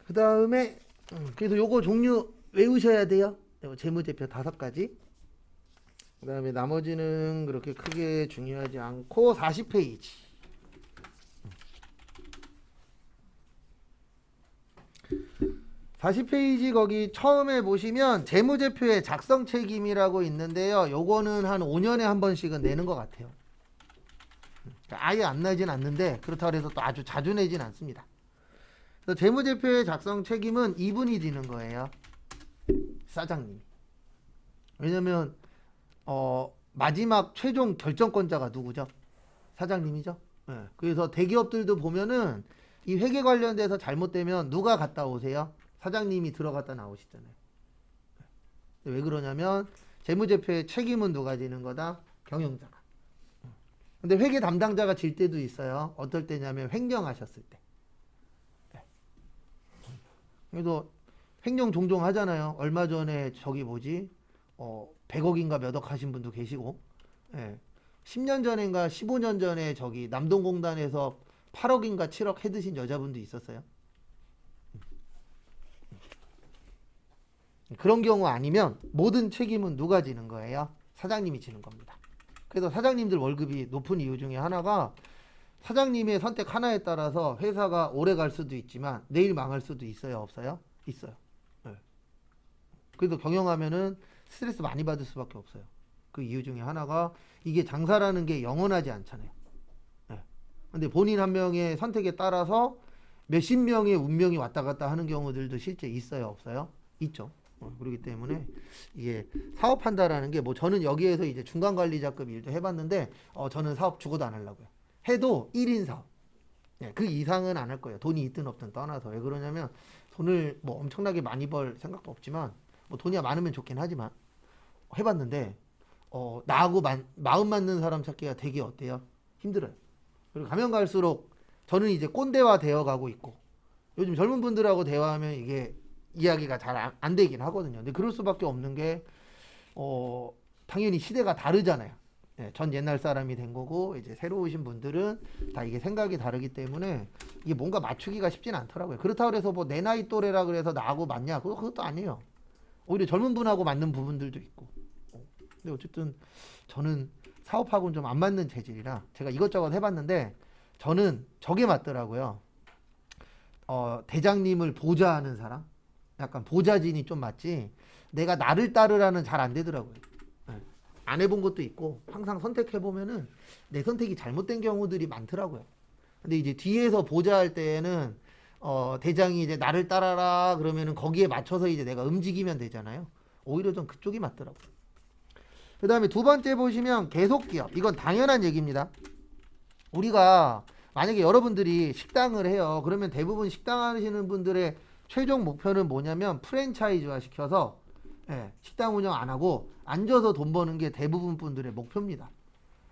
그 다음에 그래서 요거 종류 외우셔야 돼요. 재무제표 5가지. 그 다음에 나머지는 그렇게 크게 중요하지 않고 40페이지. 40페이지 거기 처음에 보시면 재무제표의 작성 책임이라고 있는데요. 요거는 한 5년에 한 번씩은 내는 것 같아요. 아예 안 나진 않는데 그렇다고 해서 또 아주 자주 내진 않습니다. 그래서 재무제표의 작성 책임은 이분이 지는 거예요. 사장님이. 왜냐면 마지막 최종 결정권자가 누구죠? 사장님이죠. 네. 그래서 대기업들도 보면은 이 회계 관련돼서 잘못되면 누가 갔다 오세요? 사장님이 들어갔다 나오시잖아요. 왜 그러냐면 재무제표의 책임은 누가 지는 거다? 경영자가. 근데 회계 담당자가 질 때도 있어요. 어떨 때냐면 횡령하셨을 때. 그래서 횡령 종종 하잖아요. 얼마 전에 저기 뭐지? 100억인가 몇 억 하신 분도 계시고, 10년 전인가 15년 전에 저기 남동공단에서 8억인가 7억 해드신 여자분도 있었어요. 그런 경우 아니면 모든 책임은 누가 지는 거예요? 사장님이 지는 겁니다. 그래서 사장님들 월급이 높은 이유 중에 하나가 사장님의 선택 하나에 따라서 회사가 오래 갈 수도 있지만 내일 망할 수도 있어요, 없어요? 있어요. 네. 그래서 경영하면은 스트레스 많이 받을 수밖에 없어요. 그 이유 중에 하나가 이게 장사라는 게 영원하지 않잖아요. 네. 근데 본인 한 명의 선택에 따라서 몇십 명의 운명이 왔다 갔다 하는 경우들도 실제 있어요, 없어요? 있죠. 그렇기 때문에 이게 사업한다라는 게 뭐 저는 여기에서 이제 중간관리자급 일도 해봤는데 저는 사업 죽어도 안 하려고요. 해도 1인 사업. 네, 그 이상은 안 할 거예요. 돈이 있든 없든 떠나서. 왜 그러냐면 돈을 뭐 엄청나게 많이 벌 생각도 없지만 뭐 돈이 많으면 좋긴 하지만 해봤는데 나하고 마음 맞는 사람 찾기가 되게 어때요? 힘들어요. 그리고 가면 갈수록 저는 이제 꼰대화 되어 가고 있고 요즘 젊은 분들하고 대화하면 이게 이야기가 잘 안 되긴 하거든요. 근데 그럴 수밖에 없는 게 당연히 시대가 다르잖아요. 네, 전 옛날 사람이 된 거고 이제 새로 오신 분들은 다 이게 생각이 다르기 때문에 이게 뭔가 맞추기가 쉽진 않더라고요. 그렇다고 해서 뭐 내 나이 또래라 그래서 나하고 맞냐? 그것도 아니에요. 오히려 젊은 분하고 맞는 부분들도 있고. 근데 어쨌든 저는 사업하고는 좀 안 맞는 체질이라 제가 이것저것 해봤는데 저는 저게 맞더라고요. 대장님을 보좌하는 사람? 약간 보좌진이 좀 맞지 내가 나를 따르라는 잘 안 되더라고요. 네. 안 해본 것도 있고 항상 선택해보면은 내 선택이 잘못된 경우들이 많더라고요. 근데 이제 뒤에서 보좌할 때에는 대장이 이제 나를 따라라 그러면은 거기에 맞춰서 이제 내가 움직이면 되잖아요. 오히려 좀 그쪽이 맞더라고요. 그 다음에 두 번째 보시면 계속기업. 이건 당연한 얘기입니다. 우리가 만약에 여러분들이 식당을 해요. 그러면 대부분 식당 하시는 분들의 최종 목표는 뭐냐면 프랜차이즈화 시켜서 식당 운영 안 하고 앉아서 돈 버는 게 대부분 분들의 목표입니다.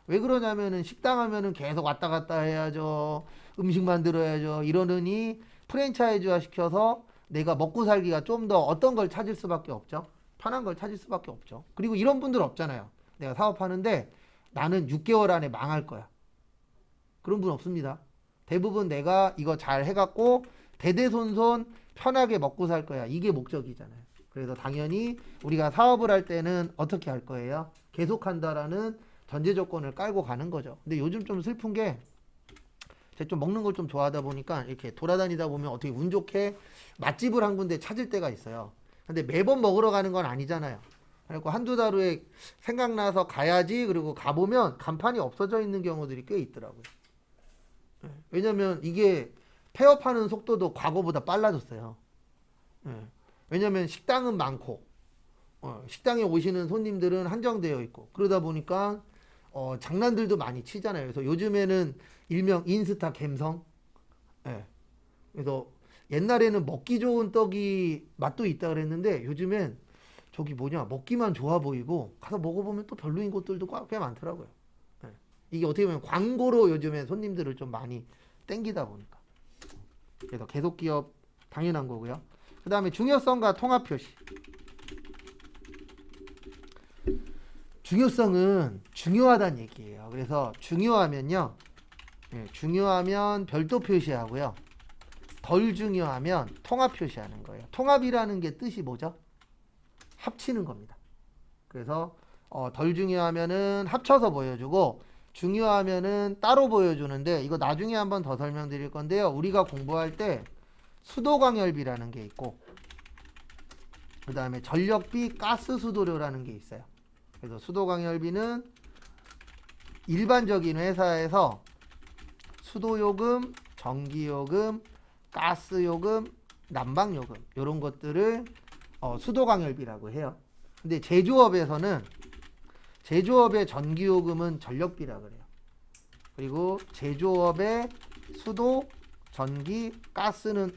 왜 그러냐면은 식당 하면은 계속 왔다 갔다 해야죠. 음식 만들어야죠. 이러느니 프랜차이즈화 시켜서 내가 먹고 살기가 좀 더 어떤 걸 찾을 수밖에 없죠. 편한 걸 찾을 수밖에 없죠. 그리고 이런 분들 없잖아요. 내가 사업하는데 나는 6개월 안에 망할 거야. 그런 분 없습니다. 대부분 내가 이거 잘 해갖고 대대손손 편하게 먹고 살 거야. 이게 목적이잖아요. 그래서 당연히 우리가 사업을 할 때는 어떻게 할 거예요? 계속한다라는 전제 조건을 깔고 가는 거죠. 근데 요즘 좀 슬픈 게 제가 좀 먹는 걸 좀 좋아하다 보니까 이렇게 돌아다니다 보면 어떻게 운 좋게 맛집을 한 군데 찾을 때가 있어요. 근데 매번 먹으러 가는 건 아니잖아요. 그래서 한두 달 후에 생각나서 가야지 그리고 가보면 간판이 없어져 있는 경우들이 꽤 있더라고요. 왜냐면 이게 폐업하는 속도도 과거보다 빨라졌어요. 왜냐면 식당은 많고 식당에 오시는 손님들은 한정되어 있고 그러다 보니까 장난들도 많이 치잖아요. 그래서 요즘에는 일명 인스타 갬성. 그래서 옛날에는 먹기 좋은 떡이 맛도 있다 그랬는데 요즘엔 저기 뭐냐 먹기만 좋아 보이고 가서 먹어보면 또 별로인 곳들도 꽤 많더라고요. 이게 어떻게 보면 광고로 요즘에 손님들을 좀 많이 땡기다 보니까 그래서 계속 기업 당연한 거고요. 그 다음에 중요성과 통합 표시. 중요성은 중요하다는 얘기예요. 그래서 중요하면요, 중요하면 별도 표시하고요. 덜 중요하면 통합 표시하는 거예요. 통합이라는 게 뜻이 뭐죠? 합치는 겁니다. 그래서 덜 중요하면은 합쳐서 보여주고 중요하면은 따로 보여주는데 이거 나중에 한번 더 설명드릴 건데요. 우리가 공부할 때 수도광열비라는 게 있고 그 다음에 전력비 가스수도료라는 게 있어요. 그래서 수도광열비는 일반적인 회사에서 수도요금, 전기요금, 가스요금, 난방요금 이런 것들을 수도광열비라고 해요. 근데 제조업에서는 제조업의 전기요금은 전력비라 그래요. 그리고 제조업의 수도, 전기, 가스는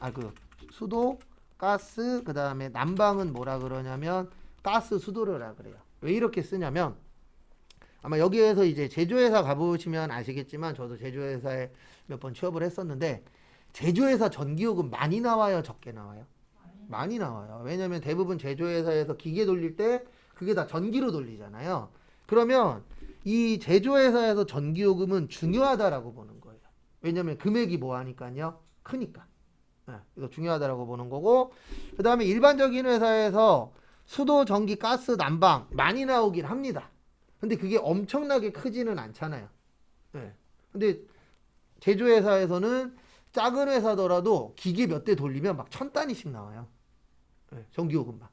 수도, 가스, 그 다음에 난방은 뭐라 그러냐면 가스 수도료라 그래요. 왜 이렇게 쓰냐면 아마 여기에서 이제 제조회사 가보시면 아시겠지만 저도 제조회사에 몇 번 취업을 했었는데 제조회사 전기요금 많이 나와요, 적게 나와요? 많이 나와요. 왜냐면 대부분 제조회사에서 기계 돌릴 때 그게 다 전기로 돌리잖아요. 그러면 이 제조회사에서 전기요금은 중요하다라고 보는 거예요. 왜냐면 금액이 뭐하니까요? 크니까. 이거 중요하다라고 보는 거고 그 다음에 일반적인 회사에서 수도, 전기, 가스, 난방 많이 나오긴 합니다. 근데 그게 엄청나게 크지는 않잖아요. 근데 제조회사에서는 작은 회사더라도 기계 몇 대 돌리면 막 1000단위씩 나와요. 전기요금만.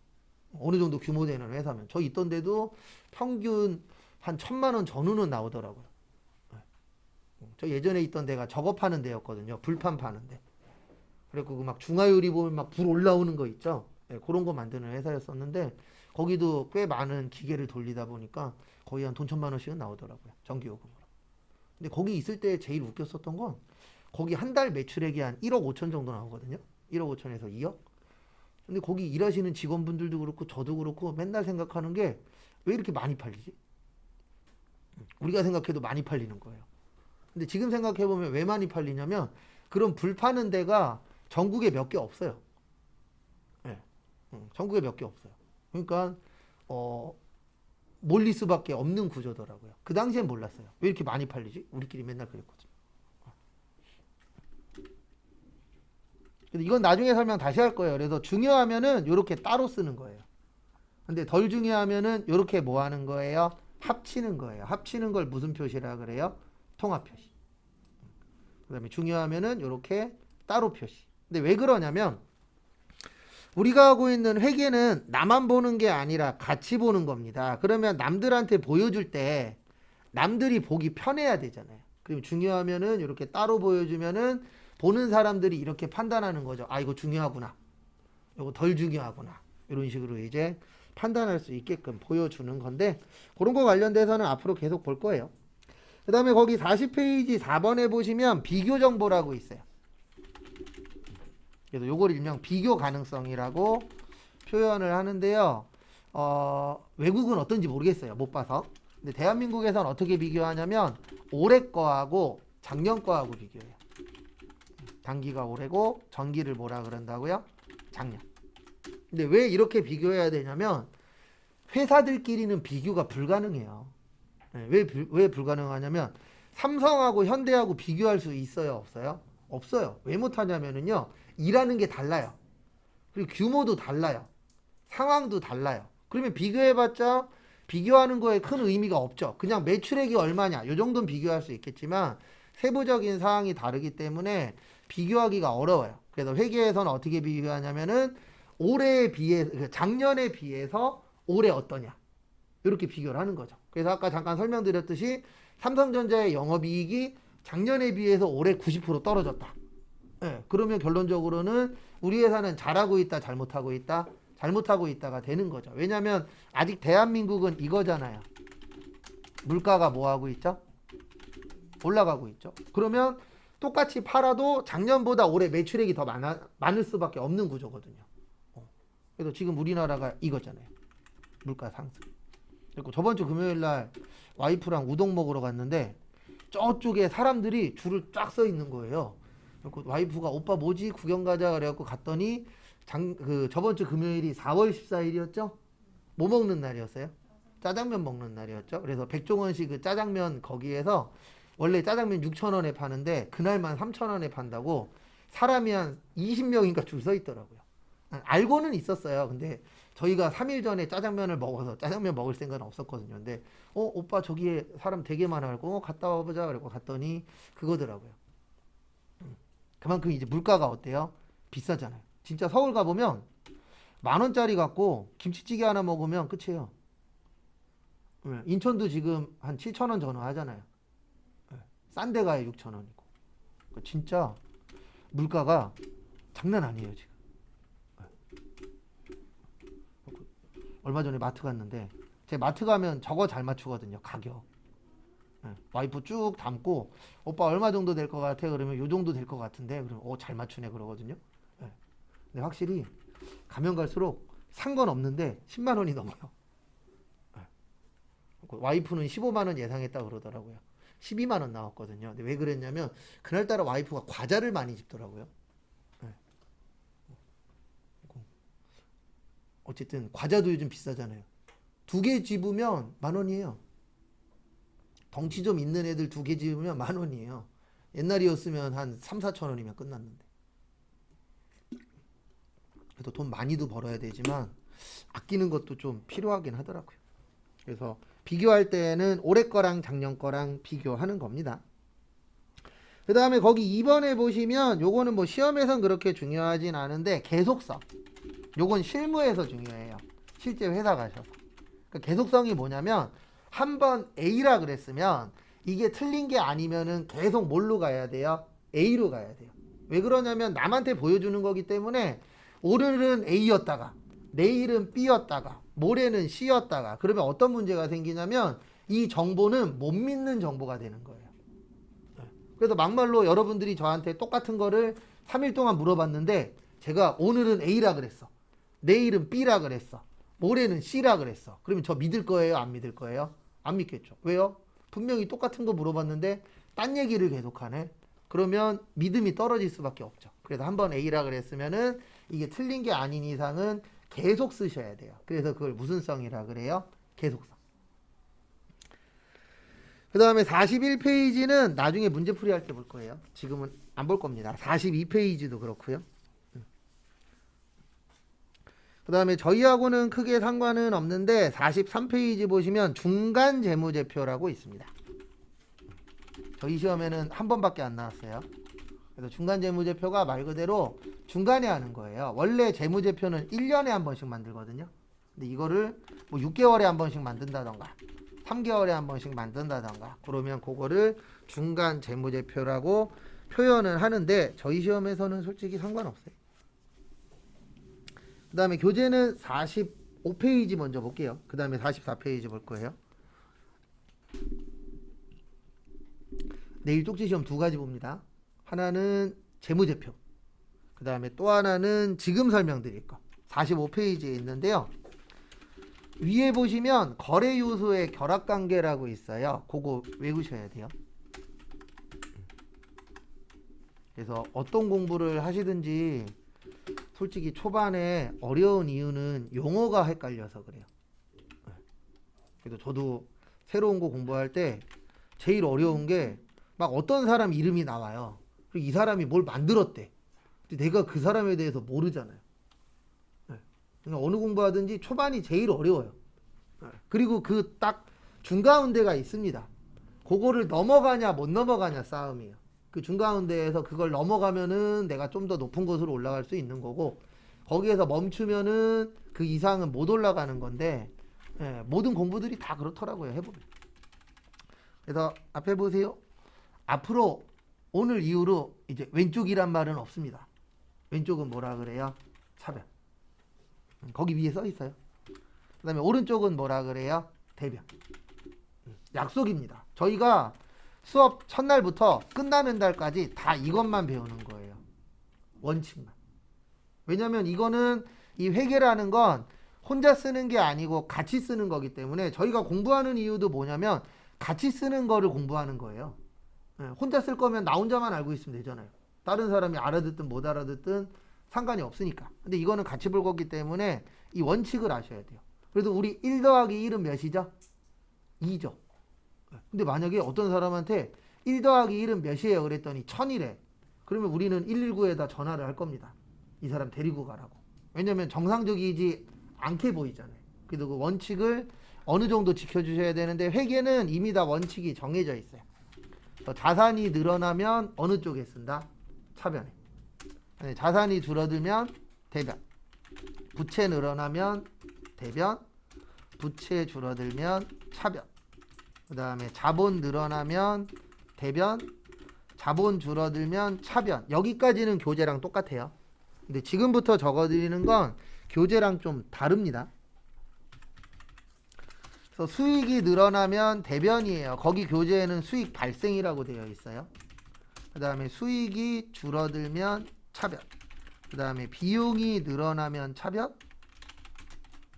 어느 정도 규모 되는 회사면. 저 있던 데도 평균 한 1000만 원 전후는 나오더라고요. 저 예전에 있던 데가 저거 파는 데였거든요. 불판 파는데. 그리고 막 중화요리 보면 막 불 올라오는 거 있죠. 그런 거 만드는 회사였었는데 거기도 꽤 많은 기계를 돌리다 보니까 거의 한 돈 1000만 원씩은 나오더라고요. 전기요금으로. 근데 거기 있을 때 제일 웃겼었던 건 거기 한 달 매출액이 한 1억 5천 정도 나오거든요. 1억 5천에서 2억. 근데 거기 일하시는 직원분들도 그렇고 저도 그렇고 맨날 생각하는 게 왜 이렇게 많이 팔리지? 우리가 생각해도 많이 팔리는 거예요. 근데 지금 생각해보면 왜 많이 팔리냐면 그런 불 파는 데가 전국에 몇 개 없어요. 전국에 몇 개 없어요. 그러니까 몰릴 수밖에 없는 구조더라고요. 그 당시엔 몰랐어요. 왜 이렇게 많이 팔리지? 우리끼리 맨날 그랬거든요. 근데 이건 나중에 설명 다시 할 거예요. 그래서 중요하면은 이렇게 따로 쓰는 거예요. 근데 덜 중요하면은 이렇게 뭐 하는 거예요? 합치는 거예요. 합치는 걸 무슨 표시라 그래요? 통합 표시. 그 다음에 중요하면은 이렇게 따로 표시. 근데 왜 그러냐면 우리가 하고 있는 회계는 나만 보는 게 아니라 같이 보는 겁니다. 그러면 남들한테 보여줄 때 남들이 보기 편해야 되잖아요. 그럼 중요하면은 이렇게 따로 보여주면은 보는 사람들이 이렇게 판단하는 거죠. 아, 이거 중요하구나. 이거 덜 중요하구나. 이런 식으로 이제 판단할 수 있게끔 보여주는 건데 그런 거 관련돼서는 앞으로 계속 볼 거예요. 그 다음에 거기 40페이지 4번에 보시면 비교 정보라고 있어요. 그래서 요걸 일명 비교 가능성이라고 표현을 하는데요. 외국은 어떤지 모르겠어요. 못 봐서. 근데 대한민국에서는 어떻게 비교하냐면 올해 거하고 작년 거하고 비교해요. 단기가 올해고 전기를 뭐라 그런다고요? 작년. 근데 왜 이렇게 비교해야 되냐면 회사들끼리는 비교가 불가능해요. 왜 불가능하냐면 삼성하고 현대하고 비교할 수 있어요? 없어요? 없어요. 왜 못하냐면요. 일하는 게 달라요. 그리고 규모도 달라요. 상황도 달라요. 그러면 비교해봤자 비교하는 거에 큰 의미가 없죠. 그냥 매출액이 얼마냐 요 정도는 비교할 수 있겠지만 세부적인 사항이 다르기 때문에 비교하기가 어려워요. 그래서 회계에서는 어떻게 비교하냐면은 올해에 비해 작년에 비해서 올해 어떠냐 이렇게 비교를 하는 거죠. 그래서 아까 잠깐 설명드렸듯이 삼성전자의 영업이익이 작년에 비해서 올해 90% 떨어졌다. 그러면 결론적으로는 우리 회사는 잘하고 있다, 잘못하고 있다, 잘못하고 있다가 되는 거죠. 왜냐하면 아직 대한민국은 이거잖아요. 물가가 뭐 하고 있죠? 올라가고 있죠. 그러면 똑같이 팔아도 작년보다 올해 매출액이 더 많을 수밖에 없는 구조거든요. 그래서 지금 우리나라가 이거잖아요. 물가 상승. 그리고 저번 주 금요일 날 와이프랑 우동 먹으러 갔는데 저쪽에 사람들이 줄을 쫙 서 있는 거예요. 그리고 와이프가 오빠 뭐지? 구경 가자 그래갖고 갔더니 저번 주 금요일이 4월 14일이었죠? 뭐 먹는 날이었어요? 짜장면 먹는 날이었죠. 그래서 백종원식 그 짜장면 거기에서 원래 짜장면 6,000원에 파는데 그날만 3,000원에 판다고 사람이 한 20명인가 줄 서 있더라고요. 알고는 있었어요. 근데 저희가 3일 전에 짜장면을 먹어서 짜장면 먹을 생각은 없었거든요. 근데 오빠 저기에 사람 되게 많아고 갔다 와보자 그러고 갔더니 그거더라고요. 그만큼 이제 물가가 어때요? 비싸잖아요. 진짜 서울 가보면 10,000원짜리 갖고 김치찌개 하나 먹으면 끝이에요. 인천도 지금 한 7,000원 전후하잖아요. 싼 데 가야 6,000원이고. 진짜 물가가 장난 아니에요 지금. 얼마 전에 마트 갔는데 제 마트 가면 저거 잘 맞추거든요 가격. 와이프 쭉 담고 오빠 얼마 정도 될 것 같아? 그러면 요 정도 될 것 같은데 그러면 잘 맞추네 그러거든요. 근데 확실히 가면 갈수록 산 건 없는데 10만 원이 넘어요. 와이프는 15만 원 예상했다 그러더라고요. 12만 원 나왔거든요. 근데 왜 그랬냐면 그날따라 와이프가 과자를 많이 집더라고요. 어쨌든 과자도 요즘 비싸잖아요. 2개 집으면 10,000원이에요. 덩치 좀 있는 애들 2개 집으면 10,000원이에요. 옛날이었으면 한 3, 4천 원이면 끝났는데. 그래도 돈 많이도 벌어야 되지만 아끼는 것도 좀 필요하긴 하더라고요. 그래서 비교할 때는 올해 거랑 작년 거랑 비교하는 겁니다. 그 다음에 거기 2번에 보시면 요거는 뭐 시험에선 그렇게 중요하진 않은데 계속성. 요건 실무에서 중요해요. 실제 회사 가셔서. 그러니까 계속성이 뭐냐면 한번 A라 그랬으면 이게 틀린 게 아니면은 계속 뭘로 가야 돼요? A로 가야 돼요. 왜 그러냐면 남한테 보여주는 거기 때문에 오늘은 A였다가 내일은 B였다가 모레는 C였다가 그러면 어떤 문제가 생기냐면 이 정보는 못 믿는 정보가 되는 거예요. 그래서 막말로 여러분들이 저한테 똑같은 거를 3일 동안 물어봤는데 제가 오늘은 A라 그랬어. 내일은 B라 그랬어. 모레는 C라 그랬어. 그러면 저 믿을 거예요? 안 믿을 거예요? 안 믿겠죠. 왜요? 분명히 똑같은 거 물어봤는데 딴 얘기를 계속하네. 그러면 믿음이 떨어질 수밖에 없죠. 그래서 한번 A라 그랬으면은 이게 틀린 게 아닌 이상은 계속 쓰셔야 돼요. 그래서 그걸 무슨 성이라 그래요? 계속성. 그 다음에 41페이지는 나중에 문제풀이 할 때 볼 거예요. 지금은 안 볼 겁니다. 42페이지도 그렇고요. 그 다음에 저희하고는 크게 상관은 없는데 43페이지 보시면 중간 재무제표라고 있습니다. 저희 시험에는 한 번밖에 안 나왔어요. 그래서 중간 재무제표가 말 그대로 중간에 하는 거예요. 원래 재무제표는 1년에 한 번씩 만들거든요. 근데 이거를 뭐 6개월에 한 번씩 만든다던가 3개월에 한 번씩 만든다던가 그러면 그거를 중간 재무제표라고 표현을 하는데 저희 시험에서는 솔직히 상관없어요. 그 다음에 교재는 45페이지 먼저 볼게요. 그 다음에 44페이지 볼 거예요. 내일 쪽지 시험 2가지 봅니다. 하나는 재무제표. 그 다음에 또 하나는 지금 설명드릴 거. 45페이지에 있는데요. 위에 보시면 거래 요소의 결합관계라고 있어요. 그거 외우셔야 돼요. 그래서 어떤 공부를 하시든지 솔직히 초반에 어려운 이유는 용어가 헷갈려서 그래요. 그래서 저도 새로운 거 공부할 때 제일 어려운 게 막 어떤 사람 이름이 나와요. 그리고 이 사람이 뭘 만들었대. 근데 내가 그 사람에 대해서 모르잖아요. 그러니까 어느 공부하든지 초반이 제일 어려워요. 그리고 그 딱 중가운데가 있습니다. 그거를 넘어가냐 못 넘어가냐 싸움이에요. 그 중가운데에서 그걸 넘어가면은 내가 좀 더 높은 곳으로 올라갈 수 있는 거고 거기에서 멈추면은 그 이상은 못 올라가는 건데 모든 공부들이 다 그렇더라고요. 해보면. 그래서 앞에 보세요. 앞으로 오늘 이후로 이제 왼쪽이란 말은 없습니다. 왼쪽은 뭐라 그래요? 차변. 거기 위에 써 있어요. 그 다음에 오른쪽은 뭐라 그래요? 대변. 약속입니다. 저희가 수업 첫날부터 끝나는 날까지 다 이것만 배우는 거예요. 원칙만. 왜냐면 이거는 이 회계라는 건 혼자 쓰는 게 아니고 같이 쓰는 거기 때문에 저희가 공부하는 이유도 뭐냐면 같이 쓰는 거를 공부하는 거예요. 혼자 쓸 거면 나 혼자만 알고 있으면 되잖아요. 다른 사람이 알아듣든 못 알아듣든 상관이 없으니까. 근데 이거는 같이 볼 거기 때문에 이 원칙을 아셔야 돼요. 그래서 우리 1 더하기 1은 몇이죠? 2죠. 근데 만약에 어떤 사람한테 1 더하기 1은 몇이에요? 그랬더니 1000이래. 그러면 우리는 119에다 전화를 할 겁니다. 이 사람 데리고 가라고. 왜냐면 정상적이지 않게 보이잖아요. 그래도 그 원칙을 어느 정도 지켜주셔야 되는데 회계는 이미 다 원칙이 정해져 있어요. 자산이 늘어나면 어느 쪽에 쓴다? 차변에. 자산이 줄어들면 대변. 부채 늘어나면 대변. 부채 줄어들면 차변. 그 다음에 자본 늘어나면 대변. 자본 줄어들면 차변. 여기까지는 교재랑 똑같아요. 근데 지금부터 적어드리는 건 교재랑 좀 다릅니다. 그래서 수익이 늘어나면 대변이에요. 거기 교재에는 수익 발생이라고 되어 있어요. 그 다음에 수익이 줄어들면 차변. 그 다음에 비용이 늘어나면 차변.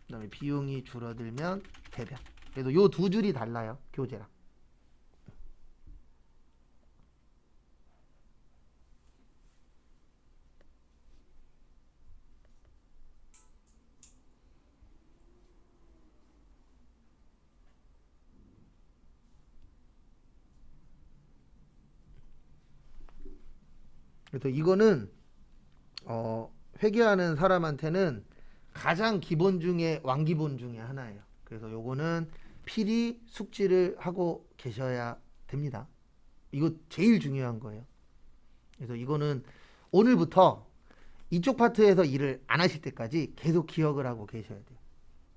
그 다음에 비용이 줄어들면 대변. 그래도 요 두 줄이 달라요. 교재랑. 그래서 이거는 회계하는 사람한테는 가장 기본 중에 왕기본 중에 하나예요. 그래서 요거는 필히 숙지를 하고 계셔야 됩니다. 이거 제일 중요한 거예요. 그래서 이거는 오늘부터 이쪽 파트에서 일을 안 하실 때까지 계속 기억을 하고 계셔야 돼요.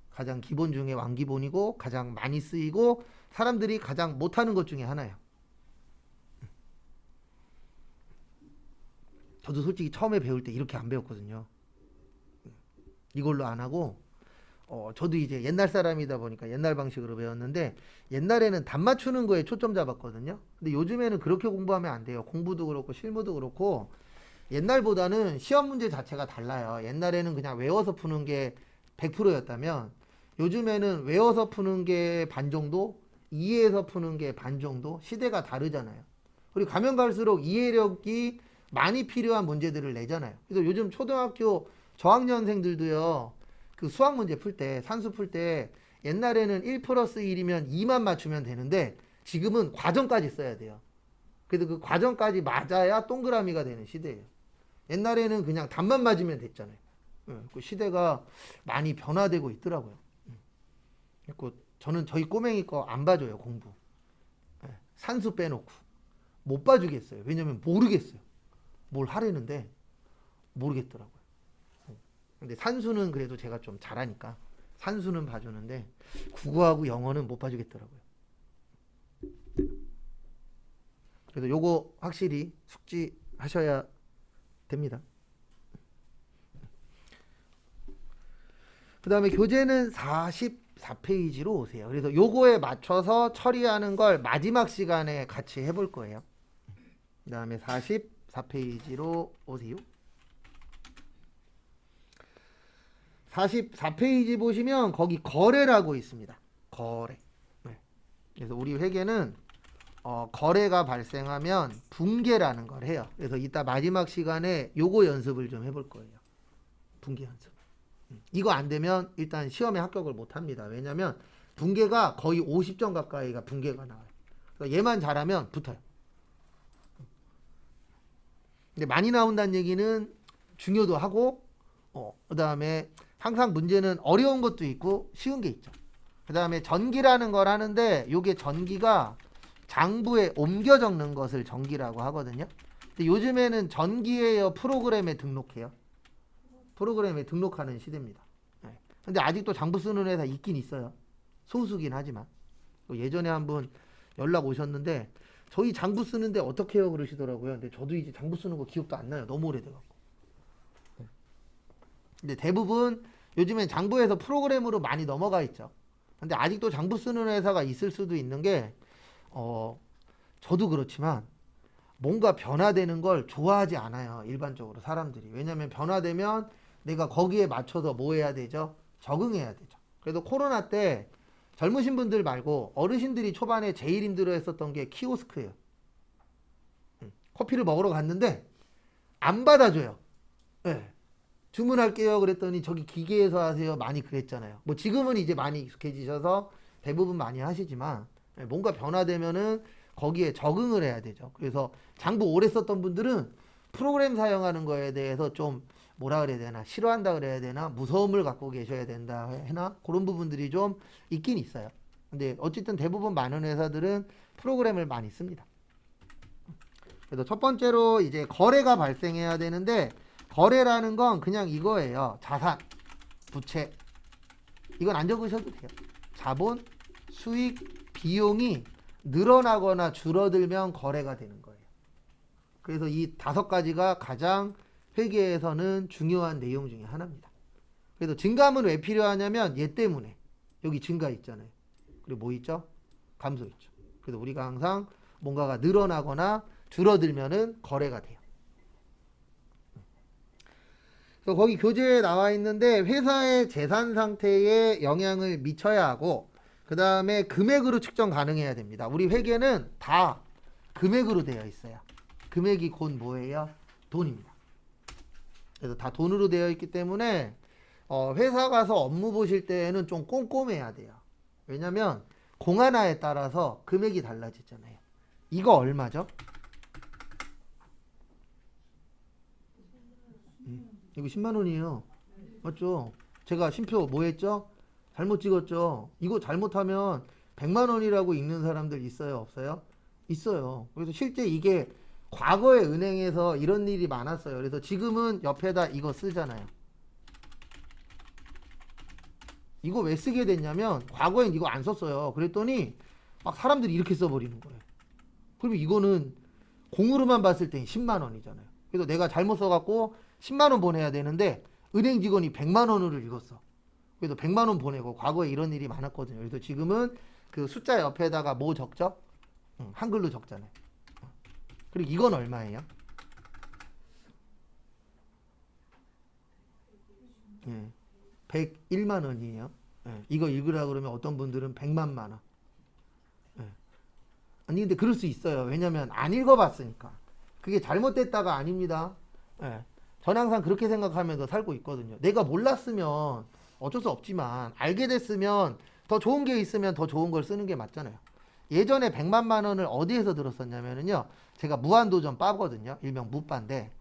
가장 기본 중에 왕기본이고 가장 많이 쓰이고 사람들이 가장 못하는 것 중에 하나예요. 저도 솔직히 처음에 배울 때 이렇게 안 배웠거든요. 이걸로 안 하고 저도 이제 옛날 사람이다 보니까 옛날 방식으로 배웠는데 옛날에는 답 맞추는 거에 초점 잡았거든요. 근데 요즘에는 그렇게 공부하면 안 돼요. 공부도 그렇고 실무도 그렇고 옛날보다는 시험 문제 자체가 달라요. 옛날에는 그냥 외워서 푸는 게 100%였다면 요즘에는 외워서 푸는 게 반 정도, 이해해서 푸는 게 반 정도. 시대가 다르잖아요. 그리고 가면 갈수록 이해력이 많이 필요한 문제들을 내잖아요. 그래서 요즘 초등학교 저학년생들도요. 그 수학 문제 풀 때, 산수 풀 때 옛날에는 1 플러스 1이면 2만 맞추면 되는데 지금은 과정까지 써야 돼요. 그래서 그 과정까지 맞아야 동그라미가 되는 시대예요. 옛날에는 그냥 답만 맞으면 됐잖아요. 그 시대가 많이 변화되고 있더라고요. 그리고 저는 저희 꼬맹이 거 안 봐줘요, 공부. 산수 빼놓고. 못 봐주겠어요. 왜냐면 모르겠어요. 뭘 하려는데 모르겠더라고요. 근데 산수는 그래도 제가 좀 잘하니까 산수는 봐주는데 국어하고 영어는 못 봐주겠더라고요. 그래서 요거 확실히 숙지하셔야 됩니다. 그 다음에 교재는 44페이지로 오세요. 그래서 요거에 맞춰서 처리하는 걸 마지막 시간에 같이 해볼 거예요. 그 다음에 44페이지로 오세요. 44페이지 보시면 거기 거래라고 있습니다. 거래. 네. 그래서 우리 회계는 거래가 발생하면 붕괴라는 걸 해요. 그래서 이따 마지막 시간에 요거 연습을 좀 해볼 거예요. 붕괴 연습. 이거 안 되면 일단 시험에 합격을 못 합니다. 왜냐면 붕괴가 거의 50점 가까이가 붕괴가 나와요. 그러니까 얘만 잘하면 붙어요. 근데 많이 나온다는 얘기는 중요도 하고 그 다음에 항상 문제는 어려운 것도 있고 쉬운 게 있죠. 그 다음에 전기라는 걸 하는데 요게 전기가 장부에 옮겨 적는 것을 전기라고 하거든요. 근데 요즘에는 전기예요, 프로그램에 등록해요? 프로그램에 등록하는 시대입니다. 네. 근데 아직도 장부 쓰는 회사 있긴 있어요. 소수긴 하지만. 예전에 한번 연락 오셨는데 저희 장부 쓰는데 어떻게 해요 그러시더라고요. 근데 저도 이제 장부 쓰는 거 기억도 안 나요. 너무 오래돼갖고. 근데 대부분 요즘엔 장부에서 프로그램으로 많이 넘어가 있죠. 근데 아직도 장부 쓰는 회사가 있을 수도 있는 게 저도 그렇지만 뭔가 변화되는 걸 좋아하지 않아요. 일반적으로 사람들이. 왜냐하면 변화되면 내가 거기에 맞춰서 뭐 해야 되죠? 적응해야 되죠. 그래도 코로나 때 젊으신 분들 말고 어르신들이 초반에 제일 힘들어 했었던 게 키오스크예요. 커피를 먹으러 갔는데 안 받아줘요. 네. 주문할게요 그랬더니 저기 기계에서 하세요 많이 그랬잖아요. 뭐 지금은 이제 많이 익숙해지셔서 대부분 많이 하시지만 뭔가 변화되면은 거기에 적응을 해야 되죠. 그래서 장부 오래 썼던 분들은 프로그램 사용하는 거에 대해서 좀 뭐라 그래야 되나, 싫어한다 그래야 되나, 무서움을 갖고 계셔야 된다 해나, 그런 부분들이 좀 있긴 있어요. 근데 어쨌든 대부분 많은 회사들은 프로그램을 많이 씁니다. 그래서 첫 번째로 이제 거래가 발생해야 되는데, 거래라는 건 그냥 이거예요. 자산, 부채. 이건 안 적으셔도 돼요. 자본, 수익, 비용이 늘어나거나 줄어들면 거래가 되는 거예요. 그래서 이 5가지가 가장 회계에서는 중요한 내용 중에 하나입니다. 그래서 증감은 왜 필요하냐면 얘 때문에. 여기 증가 있잖아요. 그리고 뭐 있죠? 감소 있죠. 그래서 우리가 항상 뭔가가 늘어나거나 줄어들면은 거래가 돼요. 그래서 거기 교재에 나와 있는데 회사의 재산 상태에 영향을 미쳐야 하고, 그 다음에 금액으로 측정 가능해야 됩니다. 우리 회계는 다 금액으로 되어 있어요. 금액이 곧 뭐예요? 돈입니다. 그래서 다 돈으로 되어 있기 때문에 회사 가서 업무 보실 때에는 좀 꼼꼼해야 돼요. 왜냐면 공하나에 따라서 금액이 달라지잖아요. 이거 얼마죠? 이거 10만 원이에요. 맞죠? 제가 심표 뭐 했죠? 잘못 찍었죠? 이거 잘못하면 100만 원이라고 읽는 사람들 있어요? 없어요? 있어요. 그래서 실제 이게 과거에 은행에서 이런 일이 많았어요. 그래서 지금은 옆에다 이거 쓰잖아요. 이거 왜 쓰게 됐냐면 과거엔 이거 안 썼어요. 그랬더니 막 사람들이 이렇게 써버리는 거예요. 그러면 이거는 공으로만 봤을 땐 10만 원이잖아요. 그래서 내가 잘못 써갖고 10만 원 보내야 되는데 은행 직원이 100만 원으로 읽었어. 그래서 100만 원 보내고, 과거에 이런 일이 많았거든요. 그래서 지금은 그 숫자 옆에다가 뭐 적죠? 한글로 적잖아요. 그리고 이건 얼마예요? 예, 101만 원이에요. 예, 이거 읽으라 그러면 어떤 분들은 100만 원. 예. 아니 근데 그럴 수 있어요. 왜냐면 안 읽어봤으니까. 그게 잘못됐다가 아닙니다. 예. 저는 항상 그렇게 생각하면서 살고 있거든요. 내가 몰랐으면 어쩔 수 없지만 알게 됐으면 더 좋은 게 있으면 더 좋은 걸 쓰는 게 맞잖아요. 예전에 100만 원을 어디에서 들었었냐면요. 제가 무한도전 빠거든요. 일명 무빠인데,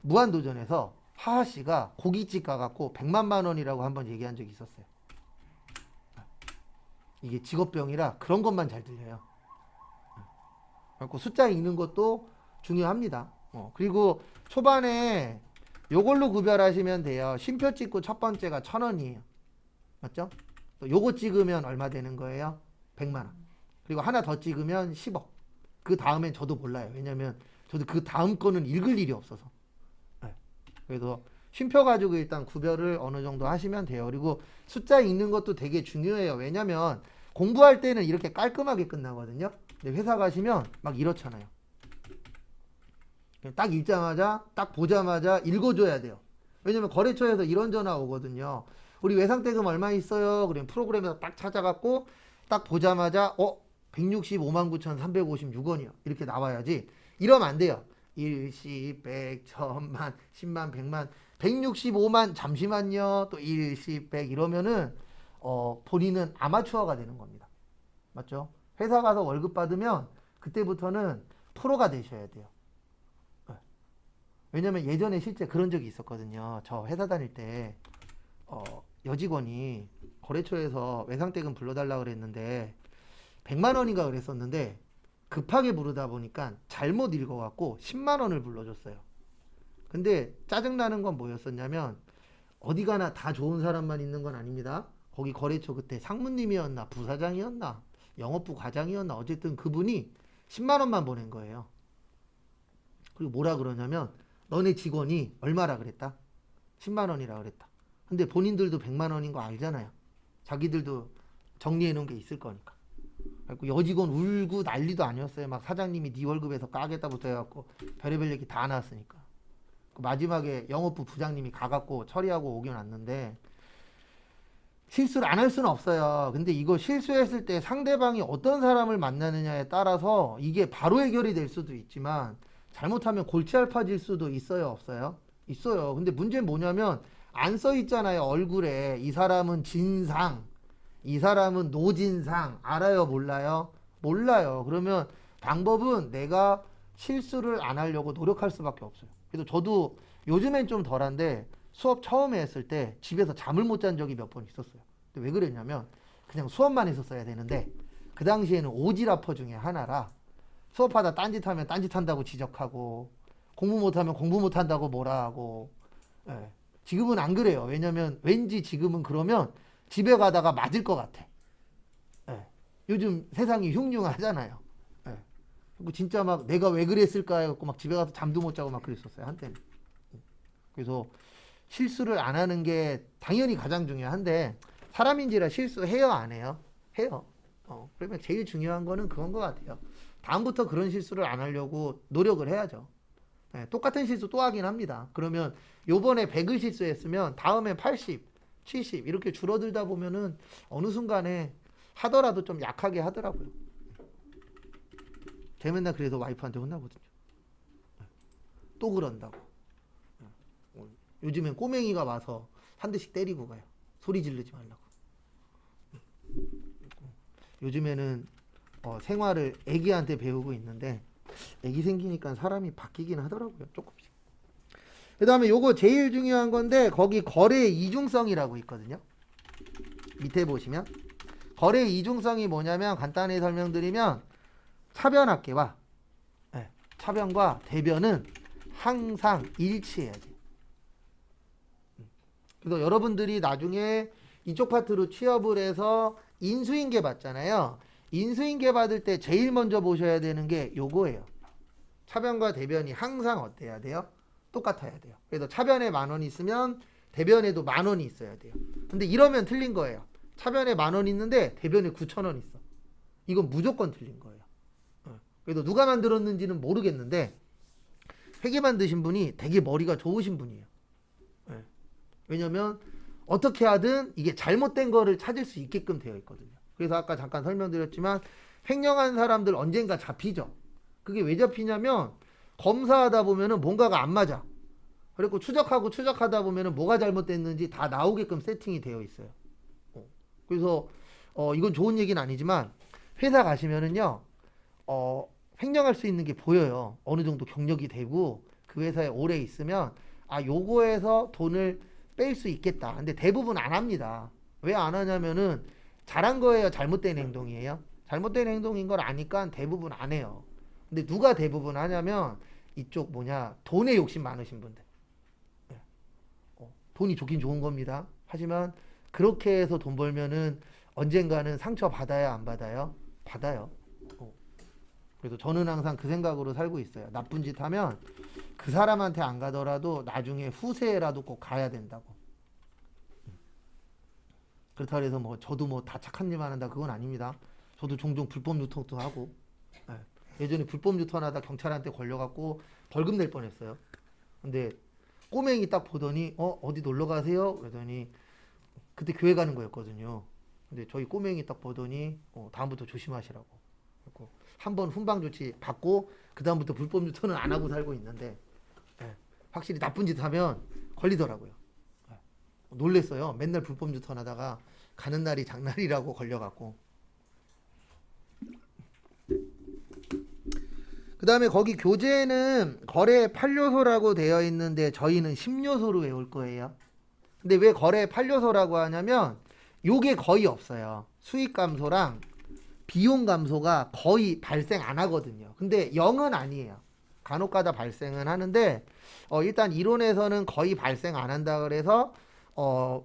무한도전에서 하하 씨가 고깃집 가갖고 100만 원이라고 한번 얘기한 적이 있었어요. 이게 직업병이라 그런 것만 잘 들려요. 그래서 숫자 읽는 것도 중요합니다. 그리고 초반에 요걸로 구별하시면 돼요. 쉼표 찍고 첫 번째가 1,000원이에요. 맞죠? 또 요거 찍으면 얼마 되는 거예요? 100만 원. 그리고 하나 더 찍으면 10억. 그 다음엔 저도 몰라요. 왜냐면 저도 그 다음 거는 읽을 일이 없어서. 네. 그래서 쉼표 가지고 일단 구별을 어느 정도 하시면 돼요. 그리고 숫자 읽는 것도 되게 중요해요. 왜냐면 공부할 때는 이렇게 깔끔하게 끝나거든요. 근데 회사 가시면 막 이렇잖아요. 딱 읽자마자, 딱 보자마자 읽어줘야 돼요. 왜냐면 거래처에서 이런 전화 오거든요. 우리 외상대금 얼마 있어요? 그러면 프로그램에서 딱 찾아갖고 딱 보자마자 165만 9,356원이요. 이렇게 나와야지. 이러면 안 돼요. 일시, 백, 천만, 10만, 100만, 165만, 잠시만요. 또 일시, 백 이러면은 본인은 아마추어가 되는 겁니다. 맞죠? 회사 가서 월급 받으면 그때부터는 프로가 되셔야 돼요. 왜냐면 예전에 실제 그런 적이 있었거든요. 저 회사 다닐 때 여직원이 거래처에서 외상대금 불러달라 그랬는데 100만 원인가 그랬었는데 급하게 부르다 보니까 잘못 읽어갖고 10만 원을 불러줬어요. 근데 짜증나는 건 뭐였었냐면 어디 가나 다 좋은 사람만 있는 건 아닙니다. 거기 거래처 그때 상무님이었나 부사장이었나 영업부 과장이었나 어쨌든 그분이 10만 원만 보낸 거예요. 그리고 뭐라 그러냐면 너네 직원이 얼마라 그랬다? 10만 원이라 그랬다. 근데 본인들도 100만 원인 거 알잖아요. 자기들도 정리해 놓은 게 있을 거니까. 그래서 여직원 울고 난리도 아니었어요. 막 사장님이 네 월급에서 까겠다부터 해갖고 별의별 얘기 다 나왔으니까. 마지막에 영업부 부장님이 가갖고 처리하고 오긴 왔는데 실수를 안 할 수는 없어요. 근데 이거 실수했을 때 상대방이 어떤 사람을 만나느냐에 따라서 이게 바로 해결이 될 수도 있지만 잘못하면 골치 아파질 수도 있어요, 없어요? 있어요. 근데 문제는 뭐냐면 안 써 있잖아요, 얼굴에. 이 사람은 진상, 이 사람은 노진상. 알아요, 몰라요? 몰라요. 그러면 방법은 내가 실수를 안 하려고 노력할 수밖에 없어요. 그래서 저도 요즘엔 좀 덜한데 수업 처음에 했을 때 집에서 잠을 못 잔 적이 몇 번 있었어요. 근데 왜 그랬냐면 그냥 수업만 했었어야 되는데 그 당시에는 오지라퍼 중에 하나라 수업하다 딴짓하면 딴짓한다고 지적하고 공부 못하면 공부 못한다고 뭐라 하고. 예. 지금은 안 그래요. 왜냐면 왠지 지금은 그러면 집에 가다가 맞을 것 같아. 예. 요즘 세상이 흉흉하잖아요. 예. 그리고 진짜 막 내가 왜 그랬을까 해갖고 막 집에 가서 잠도 못 자고 막 그랬었어요 한때는. 그래서 실수를 안 하는 게 당연히 가장 중요한데 사람인지라 실수해요 안 해요? 해요. 그러면 제일 중요한 거는 그건 것 같아요. 다음부터 그런 실수를 안 하려고 노력을 해야죠. 네, 똑같은 실수 또 하긴 합니다. 그러면 요번에 100을 실수했으면 다음에 80, 70 이렇게 줄어들다 보면은 어느 순간에 하더라도 좀 약하게 하더라고요. 제 맨날 그래서 와이프한테 혼나거든요. 또 그런다고. 요즘엔 꼬맹이가 와서 한 대씩 때리고 가요. 소리 지르지 말라고. 요즘에는 생활을 애기한테 배우고 있는데 애기 생기니까 사람이 바뀌긴 하더라고요. 조금씩. 그 다음에 요거 제일 중요한 건데 거기 거래의 이중성이라고 있거든요. 밑에 보시면 거래의 이중성이 뭐냐면 간단히 설명드리면 차변합계와 차변과 대변은 항상 일치해야 돼요. 그래서 여러분들이 나중에 이쪽 파트로 취업을 해서 인수인계 받잖아요. 인수인계 받을 때 제일 먼저 보셔야 되는 게 요거예요. 차변과 대변이 항상 어때야 돼요? 똑같아야 돼요. 그래서 차변에 10,000원 있으면 대변에도 10,000원이 있어야 돼요. 근데 이러면 틀린 거예요. 차변에 10,000원 있는데 대변에 9,000원 있어. 이건 무조건 틀린 거예요. 그래서 누가 만들었는지는 모르겠는데 회계 만드신 분이 되게 머리가 좋으신 분이에요. 왜냐면 어떻게 하든 이게 잘못된 거를 찾을 수 있게끔 되어 있거든요. 그래서 아까 잠깐 설명드렸지만 횡령한 사람들 언젠가 잡히죠. 그게 왜 잡히냐면 검사하다 보면은 뭔가가 안 맞아. 그리고 추적하다 보면은 뭐가 잘못됐는지 다 나오게끔 세팅이 되어 있어요. 그래서 이건 좋은 얘기는 아니지만 회사 가시면은요 횡령할 수 있는 게 보여요. 어느 정도 경력이 되고 그 회사에 오래 있으면 요거에서 돈을 뺄 수 있겠다. 근데 대부분 안 합니다. 왜 안 하냐면은 잘한 거예요? 잘못된 행동이에요? 잘못된 행동인 걸 아니까 대부분 안 해요. 근데 누가 대부분 하냐면 이쪽 돈에 욕심 많으신 분들. 돈이 좋긴 좋은 겁니다. 하지만 그렇게 해서 돈 벌면은 언젠가는 상처 받아야 안 받아요? 받아요. 그래서 저는 항상 그 생각으로 살고 있어요. 나쁜 짓 하면 그 사람한테 안 가더라도 나중에 후세라도 꼭 가야 된다고. 그렇다고 해서 저도 다 착한 일만 한다 그건 아닙니다. 저도 종종 불법 유통도 하고 예전에 불법 유통하다 경찰한테 걸려갖고 벌금 낼 뻔했어요. 근데 꼬맹이 딱 보더니 어디 놀러 가세요? 그러더니 그때 교회 가는 거였거든요. 근데 저희 꼬맹이 딱 보더니 다음부터 조심하시라고. 그래서 한번 훈방 조치 받고 그 다음부터 불법 유통은 안 하고 살고 있는데 확실히 나쁜 짓 하면 걸리더라고요. 놀랬어요. 맨날 불법 유통 하다가 가는 날이 장날이라고 걸려갖고. 그 다음에 거기 교재는 거래 8요소라고 되어 있는데 저희는 10요소로 외울 거예요. 근데 왜 거래 8요소라고 하냐면 요게 거의 없어요. 수익 감소랑 비용 감소가 거의 발생 안 하거든요. 근데 0은 아니에요. 간혹가다 발생은 하는데 일단 이론에서는 거의 발생 안 한다 그래서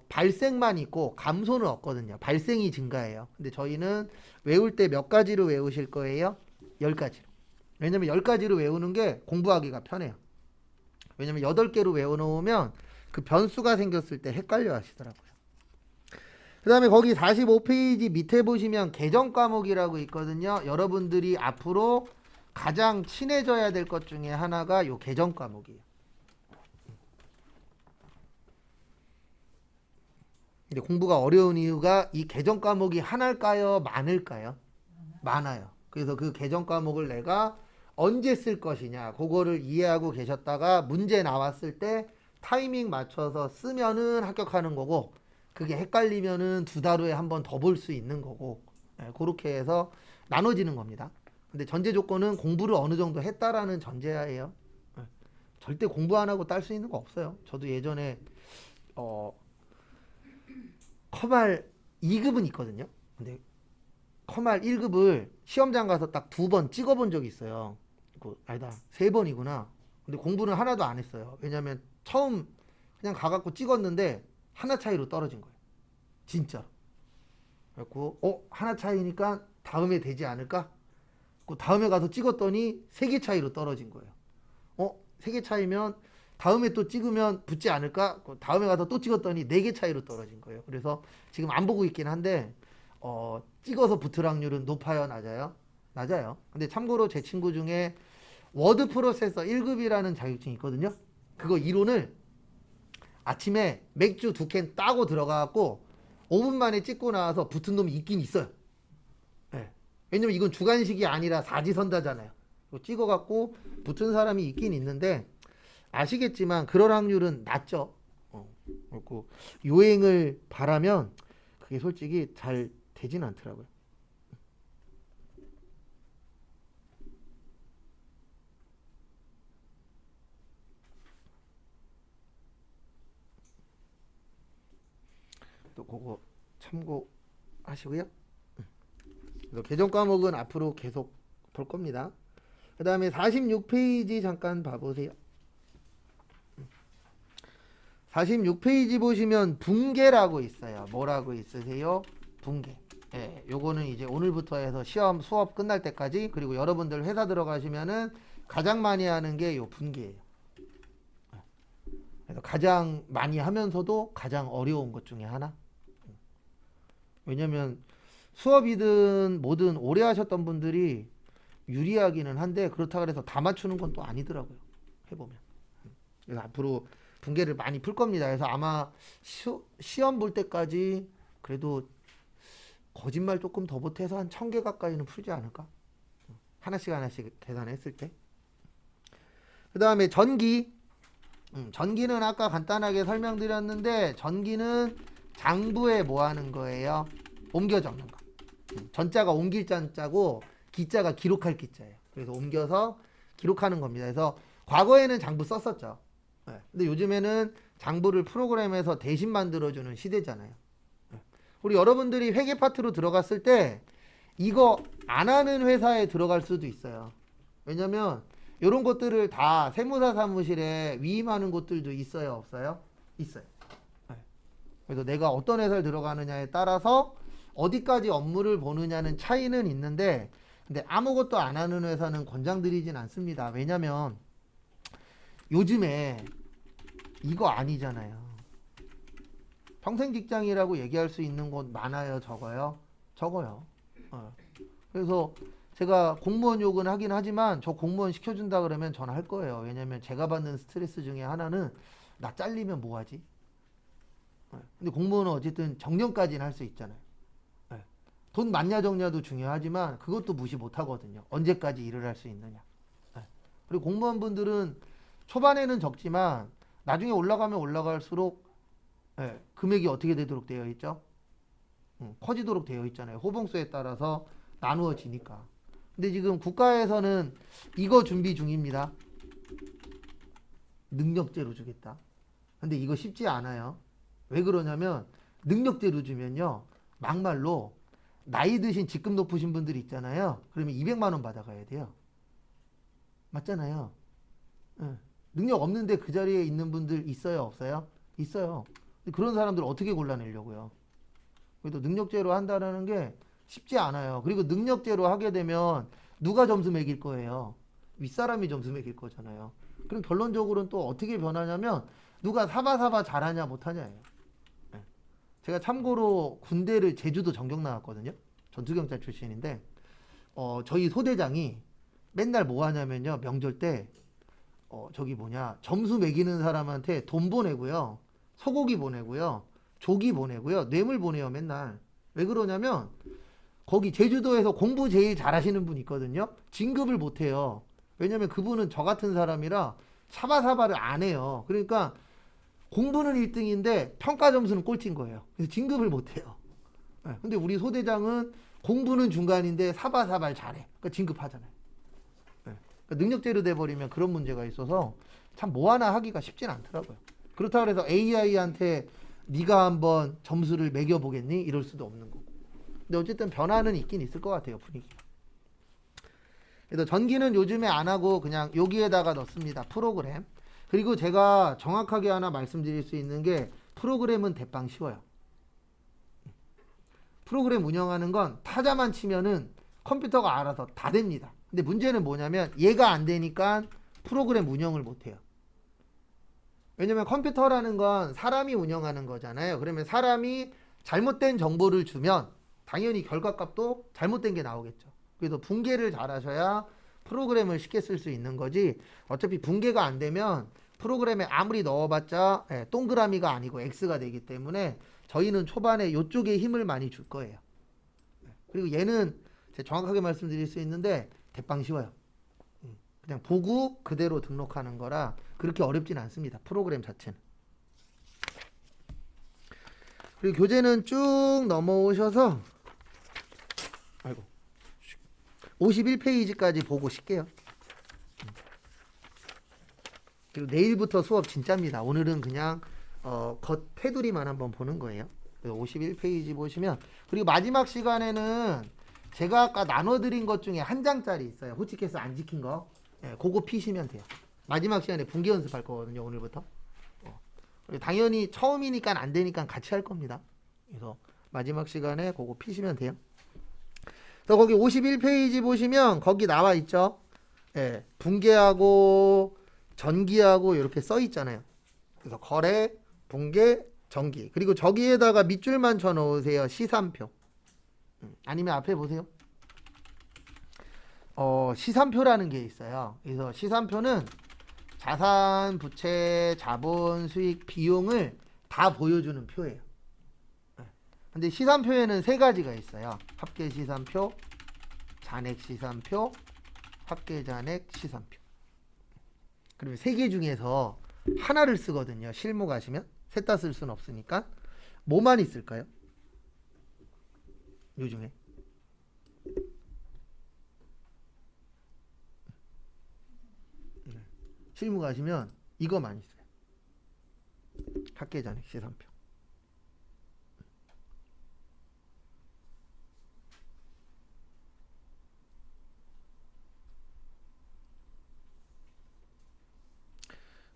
발생만 있고 감소는 없거든요. 발생이 증가해요. 근데 저희는 외울 때 몇 가지로 외우실 거예요? 10가지로. 왜냐면 10가지로 외우는 게 공부하기가 편해요. 왜냐면 8개로 외워놓으면 그 변수가 생겼을 때 헷갈려 하시더라고요. 그 다음에 거기 45페이지 밑에 보시면 개정 과목이라고 있거든요. 여러분들이 앞으로 가장 친해져야 될 것 중에 하나가 요 개정 과목이에요. 근데 공부가 어려운 이유가 이 개정 과목이 하나일까요? 많을까요? 많아요. 그래서 그 개정 과목을 내가 언제 쓸 것이냐 그거를 이해하고 계셨다가 문제 나왔을 때 타이밍 맞춰서 쓰면은 합격하는 거고 그게 헷갈리면은 2달 후에 한 번 더 볼 수 있는 거고 그렇게 해서 나눠지는 겁니다. 근데 전제 조건은 공부를 어느 정도 했다라는 전제하에요. 절대 공부 안 하고 딸 수 있는 거 없어요. 저도 예전에 커말 2급은 있거든요. 근데 커말 1급을 시험장 가서 딱 2번 찍어본 적이 있어요. 아니다, 3번이구나. 근데 공부는 하나도 안 했어요. 왜냐면 처음 그냥 가갖고 찍었는데 하나 차이로 떨어진 거예요. 진짜. 그래갖고 하나 차이니까 다음에 되지 않을까? 그 다음에 가서 찍었더니 3개 차이로 떨어진 거예요. 3개 차이면 다음에 또 찍으면 붙지 않을까? 그 다음에 가서 또 찍었더니 4개 차이로 떨어진 거예요. 그래서 지금 안 보고 있긴 한데 찍어서 붙을 확률은 높아요, 낮아요? 낮아요. 근데 참고로 제 친구 중에 워드 프로세서 1급이라는 자격증이 있거든요. 그거 이론을 아침에 맥주 2캔 따고 들어가갖고 5분 만에 찍고 나와서 붙은 놈이 있긴 있어요. 네. 왜냐면 이건 주관식이 아니라 사지선다잖아요. 찍어갖고 붙은 사람이 있긴 있는데 아시겠지만 그럴 확률은 낮죠. 그리고 요행을 바라면 그게 솔직히 잘 되진 않더라고요. 또 그거 참고하시고요. 그래서 개정 과목은 앞으로 계속 볼 겁니다. 그 다음에 46페이지 잠깐 봐보세요. 46페이지 보시면 분계라고 있어요. 뭐라고 있으세요? 분계. 예, 요거는 이제 오늘부터 해서 시험 수업 끝날 때까지, 그리고 여러분들 회사 들어가시면은 가장 많이 하는 게 요 분계예요. 그래서 가장 많이 하면서도 가장 어려운 것 중에 하나. 왜냐면 수업이든 뭐든 오래 하셨던 분들이 유리하기는 한데 그렇다고 해서 다 맞추는 건 또 아니더라고요. 해보면. 그래서 앞으로 분계를 많이 풀 겁니다. 그래서 아마 시험 볼 때까지 그래도 거짓말 조금 더 보태서 한 1000개 가까이는 풀지 않을까? 하나씩 하나씩 계산했을 때. 그 다음에 전기. 전기는 아까 간단하게 설명드렸는데 전기는 장부에 뭐 하는 거예요? 옮겨 적는 거. 전자가 옮길 자자고 기자가 기록할 기자예요. 그래서 옮겨서 기록하는 겁니다. 그래서 과거에는 장부 썼었죠. 네. 근데 요즘에는 장부를 프로그램에서 대신 만들어주는 시대잖아요. 네. 우리 여러분들이 회계 파트로 들어갔을 때 이거 안 하는 회사에 들어갈 수도 있어요. 왜냐면 이런 것들을 다 세무사 사무실에 위임하는 곳들도 있어요, 없어요? 있어요. 네. 그래서 내가 어떤 회사를 들어가느냐에 따라서 어디까지 업무를 보느냐는 차이는 있는데, 근데 아무것도 안 하는 회사는 권장드리진 않습니다. 왜냐면 요즘에 이거 아니잖아요. 평생 직장이라고 얘기할 수 있는 곳 많아요, 적어요? 적어요. 그래서 제가 공무원 욕은 하긴 하지만 저 공무원 시켜준다 그러면 저는 할 거예요. 왜냐면 제가 받는 스트레스 중에 하나는 나 잘리면 뭐하지? 근데 공무원은 어쨌든 정년까지는 할 수 있잖아요. 돈 많냐 적냐도 중요하지만 그것도 무시 못하거든요. 언제까지 일을 할 수 있느냐. 그리고 공무원분들은 초반에는 적지만 나중에 올라가면 올라갈수록 금액이 어떻게 되도록 되어 있죠? 커지도록 되어 있잖아요. 호봉수에 따라서 나누어지니까. 근데 지금 국가에서는 이거 준비 중입니다. 능력제로 주겠다. 근데 이거 쉽지 않아요. 왜 그러냐면 능력제로 주면요, 막말로 나이 드신 직급 높으신 분들이 있잖아요. 그러면 200만 원 받아가야 돼요. 맞잖아요. 능력 없는데 그 자리에 있는 분들 있어요, 없어요? 있어요. 근데 그런 사람들 어떻게 골라내려고요? 그래도 능력제로 한다는 게 쉽지 않아요. 그리고 능력제로 하게 되면 누가 점수 매길 거예요? 윗사람이 점수 매길 거잖아요. 그럼 결론적으로는 또 어떻게 변하냐면 누가 사바사바 잘하냐 못하냐예요. 제가 참고로 군대를 제주도 전경 나왔거든요. 전투경찰 출신인데 저희 소대장이 맨날 뭐 하냐면요, 명절 때 점수 매기는 사람한테 돈 보내고요, 소고기 보내고요, 조기 보내고요, 뇌물 보내요. 맨날. 왜 그러냐면 거기 제주도에서 공부 제일 잘하시는 분 있거든요. 진급을 못해요. 왜냐면 그분은 저 같은 사람이라 사바사바를 안 해요. 그러니까 공부는 1등인데 평가 점수는 꼴찌인 거예요. 그래서 진급을 못해요. 근데 우리 소대장은 공부는 중간인데 사바사바를 잘해. 그러니까 진급하잖아요. 그러니까 능력제로 돼버리면 그런 문제가 있어서 참 뭐 하나 하기가 쉽진 않더라고요. 그렇다고 해서 AI한테 네가 한번 점수를 매겨보겠니? 이럴 수도 없는 거고. 근데 어쨌든 변화는 있긴 있을 것 같아요, 분위기. 그래서 전기는 요즘에 안 하고 그냥 여기에다가 넣습니다. 프로그램. 그리고 제가 정확하게 하나 말씀드릴 수 있는 게 프로그램은 대빵 쉬워요. 프로그램 운영하는 건 타자만 치면은 컴퓨터가 알아서 다 됩니다. 근데 문제는 뭐냐면 얘가 안 되니까 프로그램 운영을 못 해요. 왜냐면 컴퓨터라는 건 사람이 운영하는 거잖아요. 그러면 사람이 잘못된 정보를 주면 당연히 결과값도 잘못된 게 나오겠죠. 그래서 분계를 잘 하셔야 프로그램을 쉽게 쓸 수 있는 거지. 어차피 분계가 안 되면 프로그램에 아무리 넣어봤자 동그라미가 아니고 X가 되기 때문에 저희는 초반에 이쪽에 힘을 많이 줄 거예요. 그리고 얘는 제가 정확하게 말씀드릴 수 있는데 대빵 쉬워요. 그냥 보고 그대로 등록하는 거라 그렇게 어렵진 않습니다. 프로그램 자체는. 그리고 교재는 쭉 넘어오셔서 51페이지까지 보고 쉴게요. 그리고 내일부터 수업 진짜입니다. 오늘은 그냥 겉 테두리만 한번 보는 거예요. 51페이지 보시면, 그리고 마지막 시간에는 제가 아까 나눠드린 것 중에 한 장짜리 있어요. 호치케스 안 지킨 거. 그거 피시면 돼요. 마지막 시간에 분계 연습할 거거든요. 오늘부터. 당연히 처음이니까 안 되니까 같이 할 겁니다. 그래서 마지막 시간에 그거 피시면 돼요. 그래서 거기 51페이지 보시면 거기 나와 있죠. 분계하고 전기하고 이렇게 써 있잖아요. 그래서 거래, 분계, 전기. 그리고 저기에다가 밑줄만 쳐 놓으세요. 시산표. 아니면 앞에 보세요. 시산표라는 게 있어요. 그래서 시산표는 자산, 부채, 자본, 수익, 비용을 다 보여주는 표예요. 근데 시산표에는 세 가지가 있어요. 합계시산표, 잔액시산표, 합계잔액 시산표. 그러면 세 개 중에서 하나를 쓰거든요. 실무 가시면 셋 다 쓸 수는 없으니까. 뭐만 있을까요? 요즘에 실무 가시면 이거만 있어요. 합계잔액 시산표.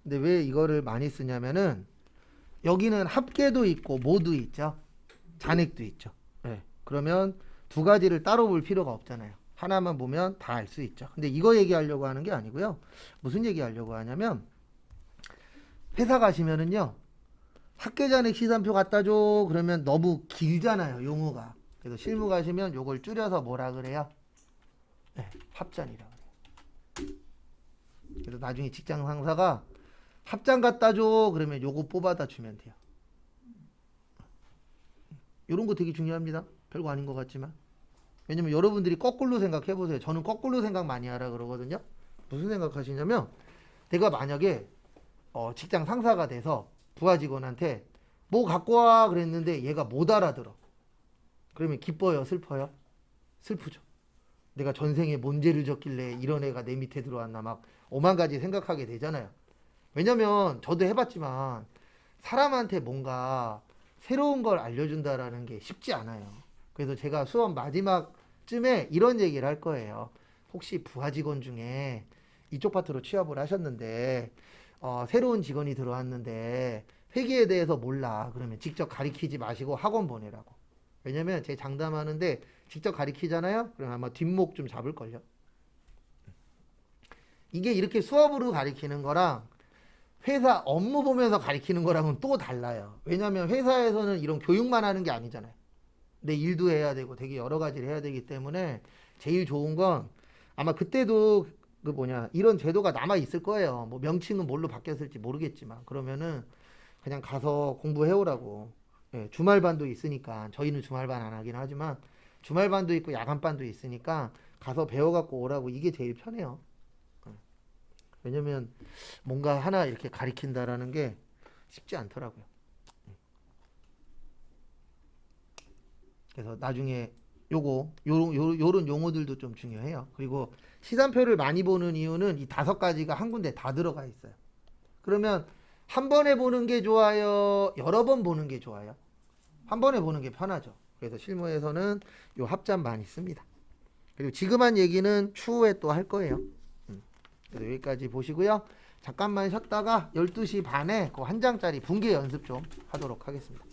근데 왜 이거를 많이 쓰냐면은 여기는 합계도 있고 모도 있죠. 잔액도 있죠. 그러면 두 가지를 따로 볼 필요가 없잖아요. 하나만 보면 다 알 수 있죠. 근데 이거 얘기하려고 하는 게 아니고요. 무슨 얘기하려고 하냐면 회사 가시면은요. 합계잔액 시산표 갖다 줘. 그러면 너무 길잖아요. 용어가. 그래서 실무 가시면 요걸 줄여서 뭐라 그래요? 합잔이라 그래요. 그래서 나중에 직장 상사가 합장 갖다 줘. 그러면 요거 뽑아다 주면 돼요. 요런 거 되게 중요합니다. 별거 아닌 것 같지만. 왜냐면 여러분들이 거꾸로 생각해 보세요. 저는 거꾸로 생각 많이 하라 그러거든요. 무슨 생각 하시냐면 내가 만약에 직장 상사가 돼서 부하 직원한테 뭐 갖고 와 그랬는데 얘가 못 알아들어. 그러면 기뻐요, 슬퍼요? 슬프죠. 내가 전생에 뭔 죄를 졌길래 이런 애가 내 밑에 들어왔나 막 오만 가지 생각하게 되잖아요. 왜냐면 저도 해봤지만 사람한테 뭔가 새로운 걸 알려준다라는 게 쉽지 않아요. 그래서 제가 수업 마지막쯤에 이런 얘기를 할 거예요. 혹시 부하 직원 중에 이쪽 파트로 취업을 하셨는데 새로운 직원이 들어왔는데 회계에 대해서 몰라. 그러면 직접 가리키지 마시고 학원 보내라고. 왜냐면 제 장담하는데 직접 가리키잖아요. 그럼 아마 뒷목 좀 잡을걸요. 이게 이렇게 수업으로 가리키는 거랑 회사 업무 보면서 가리키는 거랑은 또 달라요. 왜냐면 회사에서는 이런 교육만 하는 게 아니잖아요. 내 일도 해야 되고 되게 여러 가지를 해야 되기 때문에 제일 좋은 건 아마 그때도 이런 제도가 남아 있을 거예요. 뭐 명칭은 뭘로 바뀌었을지 모르겠지만 그러면은 그냥 가서 공부해 오라고. 주말반도 있으니까 저희는 주말반 안 하긴 하지만 주말반도 있고 야간반도 있으니까 가서 배워갖고 오라고. 이게 제일 편해요. 왜냐면 뭔가 하나 이렇게 가리킨다라는 게 쉽지 않더라고요. 그래서 나중에 요런 용어들도 좀 중요해요. 그리고 시산표를 많이 보는 이유는 이 5가지가 한 군데 다 들어가 있어요. 그러면 한 번에 보는 게 좋아요? 여러 번 보는 게 좋아요? 한 번에 보는 게 편하죠. 그래서 실무에서는 요 합잔 많이 씁니다. 그리고 지금 한 얘기는 추후에 또 할 거예요. 그래서 여기까지 보시고요. 잠깐만 쉬었다가 12시 반에 그 한 장짜리 분계 연습 좀 하도록 하겠습니다.